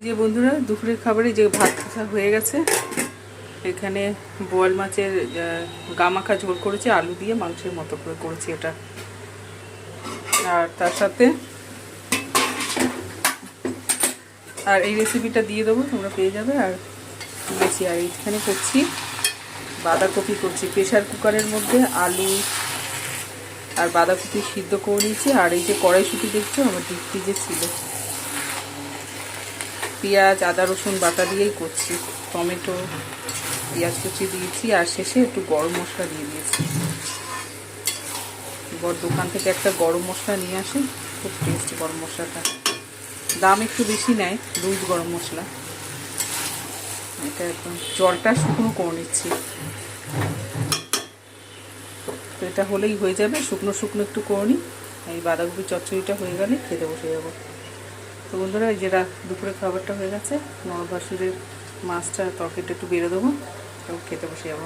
যে বন্ধুরা দুপুরের খাবারে যে ভাত হয়ে গেছে, এখানে বোয়াল মাছের গামাখা ঝোল করেছি, আলু দিয়ে মাংসের মতো করে করেছি এটা। আর তার সাথে আর এই রেসিপিটা দিয়ে দেবো, তোমরা পেয়ে যাবে। আর বেশি আর এইখানে করছি বাঁধাকপি করছি প্রেশার কুকারের মধ্যে, আলু আর বাঁধাকপি সিদ্ধ করে নিয়েছি। আর এই যে কড়াইশুঁটি দেখছো আমার ডিপ ফ্রিজে ছিল, পেঁয়াজ আদা রসুন বাটা দিয়েই করছি, টমেটো পেঁয়াজ কুচি দিয়েছি, আর শেষে একটু গরম মশলা দিয়ে দিয়েছি। এবার দোকান থেকে একটা গরম মশলা নিয়ে আসে, খুব টেস্টি গরম মশলাটা, দাম একটু বেশি নেয়, লুজ গরম মশলা। এটা একদম জলটা শুকনো করে নিচ্ছি, তো এটা হলেই হয়ে যাবে, শুকনো শুকনো একটু করে নিই। এই বাঁধাকপি চচ্চড়িটা হয়ে গেলে খেতে বসে যাবো। তো বন্ধুরা যেটা দুপুরে খাবারটা হয়ে গেছে, নরভাসুরের মাছটা তরকারিটা একটু বেড়ে দেবো, তো খেতে বসে যাবো।